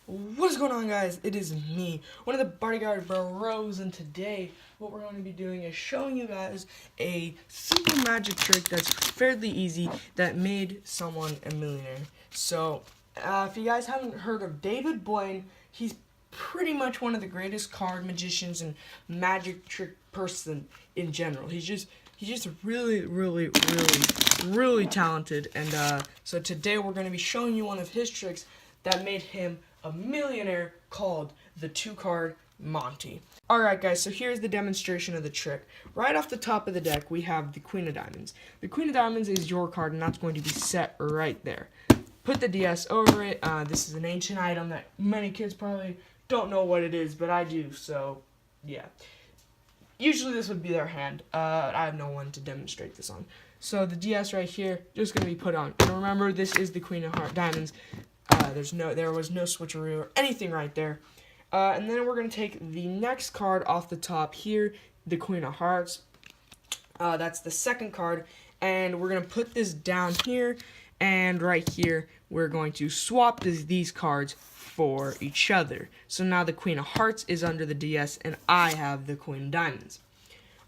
What is going on, guys? It is me, one of the bodyguard bros, and today what we're going to be doing is showing you guys a simple magic trick that's fairly easy that made someone a millionaire. So, if you guys haven't heard of David Blaine, he's pretty much one of the greatest card magicians and magic trick person in general. He's just really talented, and so today we're going to be showing you one of his tricks that made him a millionaire, called the 2-card Monty. Alright guys, so here's the demonstration of the trick. Right off the top of the deck, we have the Queen of Diamonds. The Queen of Diamonds is your card, and that's going to be set right there. Put the DS over it. This is an ancient item that many kids probably don't know what it is, but I do, so yeah. Usually this would be their hand. I have no one to demonstrate this on. So the DS right here, just going to be put on. And remember, this is the Queen of Diamonds. There was no switcheroo or anything right there. And then we're going to take the next card off the top here, the Queen of Hearts. That's the second card. And we're going to put this down here. And right here, we're going to swap these cards for each other. So now the Queen of Hearts is under the DS, and I have the Queen of Diamonds.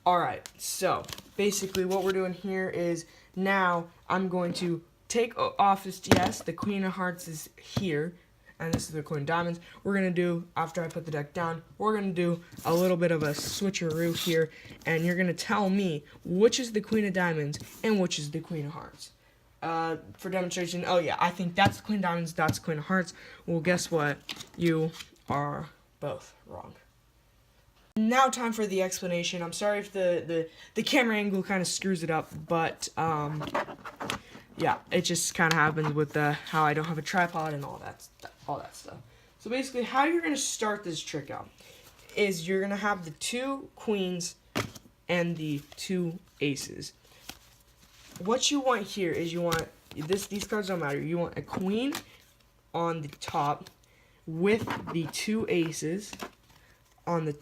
Alright, so basically what we're doing here is now I'm going to take off this DS. The Queen of Hearts is here, and this is the Queen of Diamonds. We're going to do, after I put the deck down, we're going to do a little bit of a switcheroo here, and you're going to tell me which is the Queen of Diamonds and which is the Queen of Hearts. For demonstration, oh yeah, I think that's the Queen of Diamonds, that's the Queen of Hearts. Well, guess what? You are both wrong. Now time for the explanation. I'm sorry if the camera angle kind of screws it up, but yeah, it just kind of happens with how I don't have a tripod and all that stuff. So basically, how you're going to start this trick out is you're going to have the 2 queens and the 2 aces. What you want here is you want these cards don't matter. You want a queen on the top with the 2 aces on the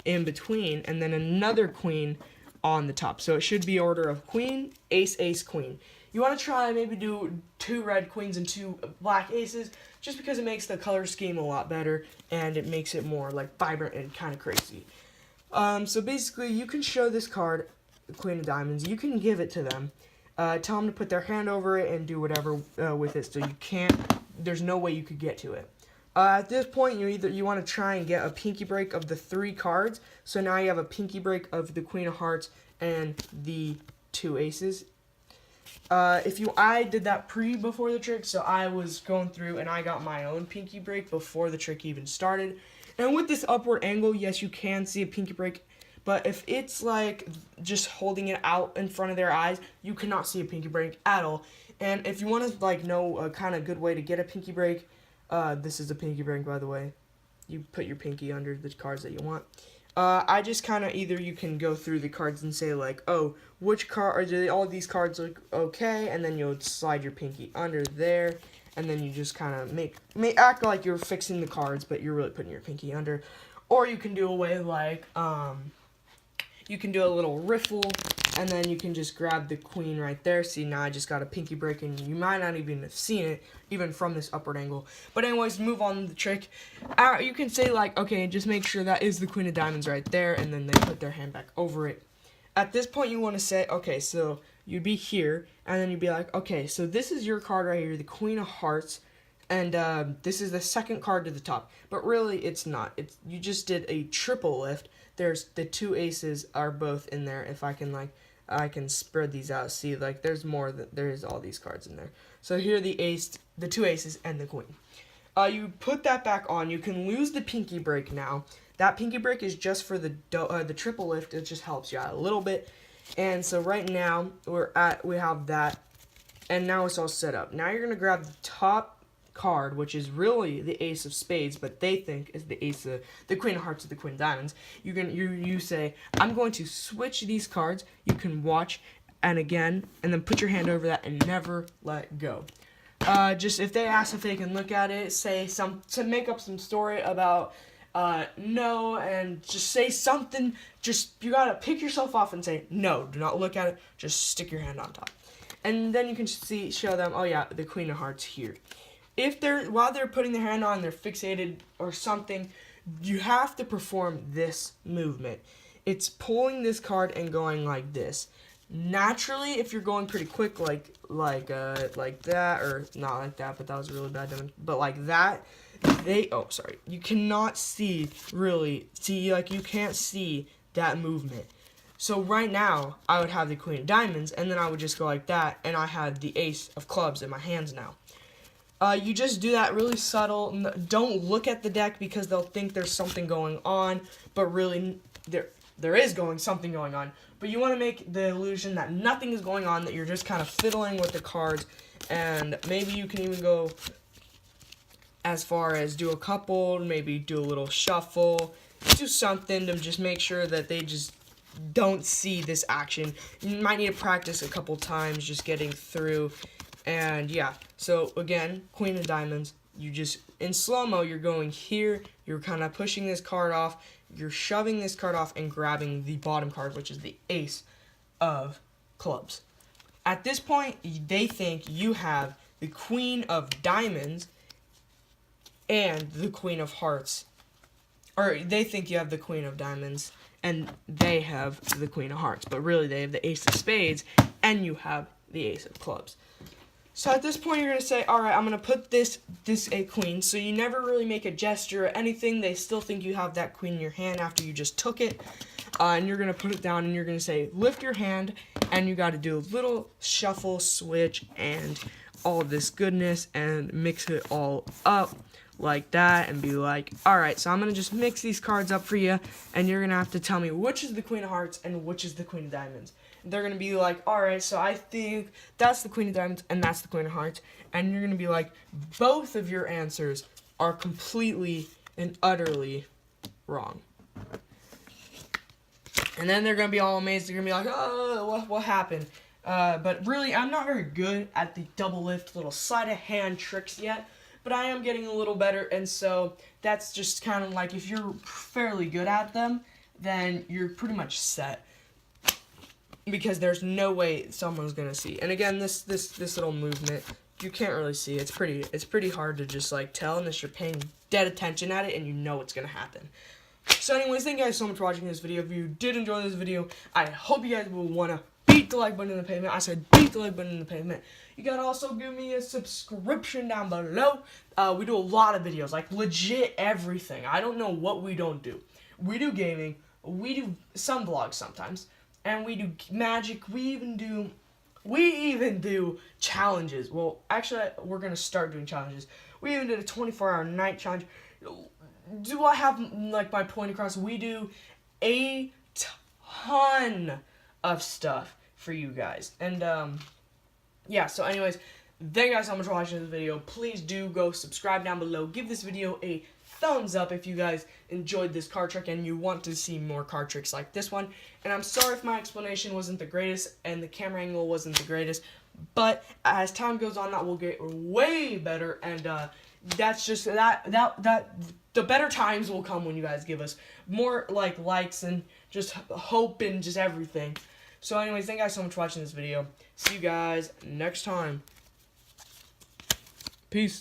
in between, and then another queen on the top. So it should be order of queen, ace, ace, queen. You want to try maybe do 2 red queens and 2 black aces, just because it makes the color scheme a lot better and it makes it more like vibrant and kind of crazy. So basically, you can show this card, the Queen of Diamonds. You can give it to them. Tell them to put their hand over it and do whatever with it. So you can't. There's no way you could get to it. At this point, you want to try and get a pinky break of the 3 cards. So now you have a pinky break of the Queen of Hearts and the 2 aces. I did that before the trick, so I was going through and I got my own pinky break before the trick even started. And with this upward angle, yes, you can see a pinky break, but if it's like just holding it out in front of their eyes, you cannot see a pinky break at all. And if you want to like know a kind of good way to get a pinky break, this is a pinky break, by the way. You put your pinky under the cards that you want. I just kind of either you can go through the cards and say like, oh, which card, or do all these cards look okay? And then you'll slide your pinky under there, and then you just kind of act like you're fixing the cards, but you're really putting your pinky under. Or you can do a way like, you can do a little riffle, and then you can just grab the queen right there. See, now I just got a pinky break, and you might not even have seen it, even from this upward angle. But anyways, move on to the trick. You can say, like, okay, just make sure that is the Queen of Diamonds right there, and then they put their hand back over it. At this point, you want to say, okay, so you'd be here, and then you'd be like, okay, so this is your card right here, the Queen of Hearts, and this is the second card to the top. But really, it's not. You just did a triple lift. There's the 2 aces are both in there. If I can I can spread these out. See, like there's all these cards in there. So here are the 2 aces and the queen. You put that back on. You can lose the pinky break now. That pinky break is just for the triple lift. It just helps you out a little bit. And so right now we have that, and now it's all set up. Now you're gonna grab the top card, which is really the ace of spades, but they think is the Queen of Hearts or the Queen of Diamonds. You say, I'm going to switch these cards. You can watch and again, and then put your hand over that and never let go. Just if they ask if they can look at it, say to make up some story about no, and just say something. Just you gotta pick yourself off and say no. Do not look at it. Just stick your hand on top, and then you can show them. Oh yeah, the Queen of Hearts here. while they're putting their hand on, they're fixated or something, you have to perform this movement. It's pulling this card and going like this. Naturally, if you're going pretty quick, like that, or not like that, but that was a really bad demo, but like that, you cannot see, you can't see that movement. So right now, I would have the Queen of Diamonds, and then I would just go like that, and I have the Ace of Clubs in my hands now. You just do that really subtle. Don't look at the deck because they'll think there's something going on, but really there is something going on. But you want to make the illusion that nothing is going on, that you're just kind of fiddling with the cards, and maybe you can even go as far as do a couple, maybe do a little shuffle, do something to just make sure that they just don't see this action. You might need to practice a couple times just getting through. And yeah, so again, Queen of Diamonds, you just, in slow-mo, you're going here, you're kind of pushing this card off, you're shoving this card off and grabbing the bottom card, which is the Ace of Clubs. At this point, they think you have the Queen of Diamonds and the Queen of Hearts. Or they think you have the Queen of Diamonds and they have the Queen of Hearts. But really, they have the Ace of Spades and you have the Ace of Clubs. So at this point, you're going to say, all right, I'm going to put this a queen. So you never really make a gesture or anything. They still think you have that queen in your hand after you just took it. And you're going to put it down and you're going to say, lift your hand. And you got to do a little shuffle, switch, and all this goodness. And mix it all up like that. And be like, all right, so I'm going to just mix these cards up for you. And you're going to have to tell me which is the Queen of Hearts and which is the Queen of Diamonds. They're going to be like, alright, so I think that's the Queen of Diamonds and that's the Queen of Hearts. And you're going to be like, both of your answers are completely and utterly wrong. And then they're going to be all amazed. They're going to be like, oh, what happened? But really, I'm not very good at the double lift, little sleight of hand tricks yet. But I am getting a little better. And so that's just kind of like, if you're fairly good at them, then you're pretty much set. Because there's no way someone's gonna see. And again, this little movement, you can't really see. It's pretty hard to just like tell unless you're paying dead attention at it and you know what's gonna happen. So anyways, thank you guys so much for watching this video. If you did enjoy this video, I hope you guys will wanna beat the like button in the pavement. I said beat the like button in the pavement. You gotta also give me a subscription down below. We do a lot of videos, like legit everything. I don't know what we don't do. We do gaming. We do some vlogs sometimes. And we do magic. We even do challenges. Well, actually, we're going to start doing challenges. We even did a 24-hour night challenge. Do I have, like, my point across? We do a ton of stuff for you guys. And, yeah, so anyways, thank you guys so much for watching this video. Please do go subscribe down below. Give this video a thumbs up if you guys enjoyed this card trick and you want to see more card tricks like this one. And I'm sorry if my explanation wasn't the greatest and the camera angle wasn't the greatest, but as time goes on, that will get way better. And that's just that the better times will come when you guys give us more likes and just hope and just everything. So anyways, thank you guys so much for watching this video. See you guys next time. Peace.